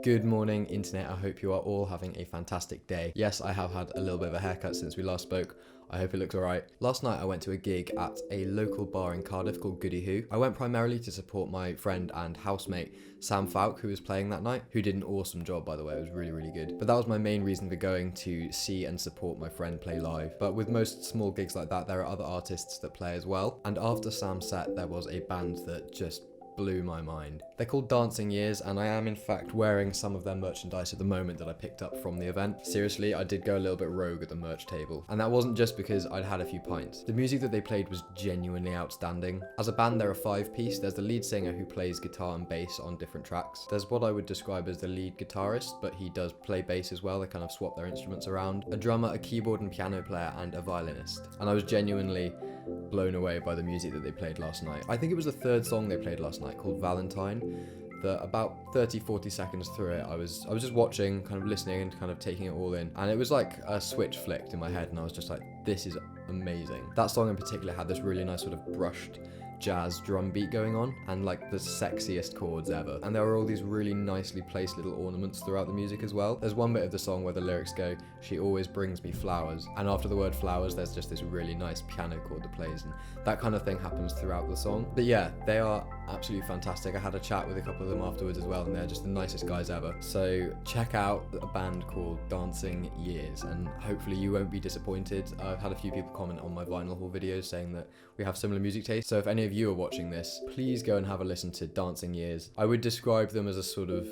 Good morning, internet. I hope you are all having a fantastic day. Yes, I have had a little bit of a haircut since we last spoke. I hope it looks alright. Last night I went to a gig at a local bar in Cardiff called Goody Who. I went primarily to support my friend and housemate Sam Fowke, who was playing that night, who did an awesome job, by the way. It was really, really good. But that was my main reason for going, to see and support my friend play live. But with most small gigs like that, there are other artists that play as well. And after Sam's set, there was a band that just blew my mind. They're called Dancing Years, and I am in fact wearing some of their merchandise at the moment that I picked up from the event. Seriously, I did go a little bit rogue at the merch table, and that wasn't just because I'd had a few pints. The music that they played was genuinely outstanding. As a band, they're a 5-piece. There's the lead singer who plays guitar and bass on different tracks. There's what I would describe as the lead guitarist, but he does play bass as well. They kind of swap their instruments around. A drummer, a keyboard and piano player, and a violinist. And I was genuinely blown away by the music that they played last night. I think it was the third song they played last night, called Valentine. That about 30-40 seconds through it, I was just watching, kind of listening and kind of taking it all in, and it was like a switch flicked in my head, and I was just like, this is amazing. That song in particular had this really nice sort of brushed jazz drum beat going on, and like the sexiest chords ever. And there were all these really nicely placed little ornaments throughout the music as well. There's one bit of the song where the lyrics go, "She always brings me flowers," and after the word flowers there's just this really nice piano chord that plays, and that kind of thing happens throughout the song. But yeah, they are absolutely fantastic. I had a chat with a couple of them afterwards as well, and they're just the nicest guys ever. So check out a band called Dancing Years, and hopefully you won't be disappointed. I've had a few people comment on my vinyl haul videos saying that we have similar music tastes, so if any of you are watching this, please go and have a listen to Dancing Years. I would describe them as a sort of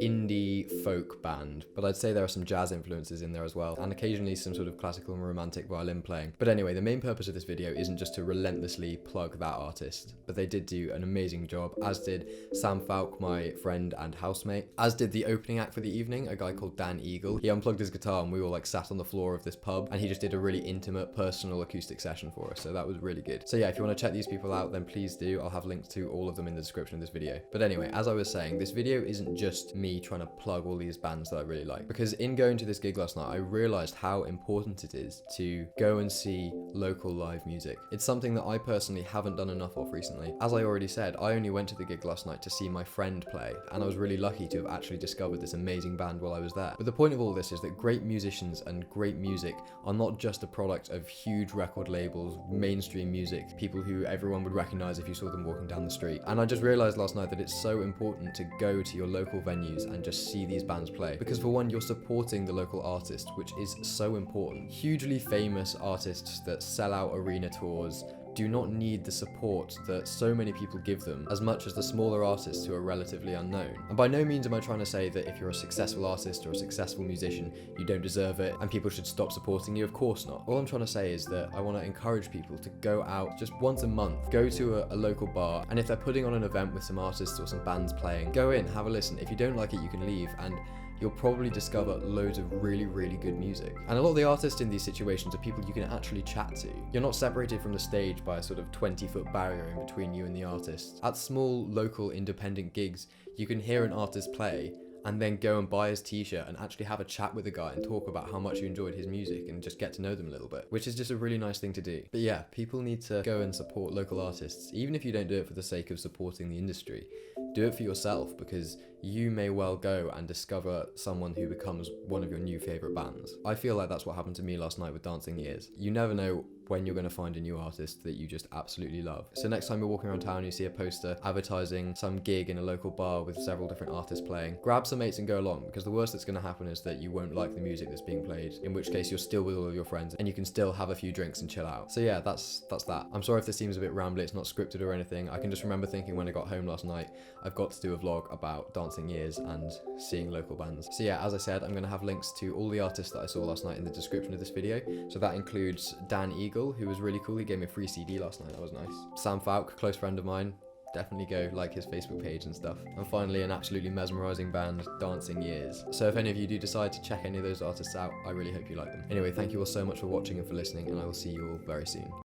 indie folk band, but I'd say there are some jazz influences in there as well, and occasionally some sort of classical and romantic violin playing. But anyway, the main purpose of this video isn't just to relentlessly plug that artist, but they did do an amazing job, as did Sam Fowke, my friend and housemate, as did the opening act for the evening, a guy called Dan Eagle. He unplugged his guitar and we all like sat on the floor of this pub, and he just did a really intimate, personal acoustic session for us, so that was really good. So yeah, if you want to check these people out, then please do. I'll have links to all of them in the description of this video. But anyway, as I was saying, this video isn't just me trying to plug all these bands that I really like, because in going to this gig last night I realized how important it is to go and see local live music. It's something that I personally haven't done enough of recently. As I already said, I only went to the gig last night to see my friend play, and I was really lucky to have actually discovered this amazing band while I was there. But the point of all this is that great musicians and great music are not just a product of huge record labels, mainstream music, people who everyone would recognize if you saw them walking down the street. And I just realized last night that it's so important to go to your local venues and just see these bands play, because for one, you're supporting the local artist, which is so important. Hugely famous artists that sell out arena tours do not need the support that so many people give them as much as the smaller artists who are relatively unknown. And by no means am I trying to say that if you're a successful artist or a successful musician, you don't deserve it and people should stop supporting you. Of course not. All I'm trying to say is that I want to encourage people to go out just once a month, go to a local bar, and if they're putting on an event with some artists or some bands playing, go in, have a listen. If you don't like it, you can leave, and you'll probably discover loads of really, really good music. And a lot of the artists in these situations are people you can actually chat to. You're not separated from the stage by a sort of 20-foot barrier in between you and the artist. At small, local, independent gigs, you can hear an artist play and then go and buy his t-shirt and actually have a chat with the guy and talk about how much you enjoyed his music and just get to know them a little bit, which is just a really nice thing to do. But yeah, people need to go and support local artists, even if you don't do it for the sake of supporting the industry. Do it for yourself, because you may well go and discover someone who becomes one of your new favourite bands. I feel like that's what happened to me last night with Dancing Years. You never know when you're going to find a new artist that you just absolutely love. So next time you're walking around town and you see a poster advertising some gig in a local bar with several different artists playing, grab some mates and go along, because the worst that's going to happen is that you won't like the music that's being played, in which case you're still with all of your friends and you can still have a few drinks and chill out. So yeah, that's that. I'm sorry if this seems a bit rambly, it's not scripted or anything. I can just remember thinking when I got home last night, I've got to do a vlog about Dancing Years and seeing local bands. So yeah, as I said, I'm going to have links to all the artists that I saw last night in the description of this video. So that includes Dan Eagle, who was really cool. He gave me a free CD last night. That was nice. Sam Fowke, close friend of mine. Definitely go like his Facebook page and stuff. And finally, an absolutely mesmerizing band, Dancing Years. So if any of you do decide to check any of those artists out, I really hope you like them. Anyway, thank you all so much for watching and for listening, and I will see you all very soon.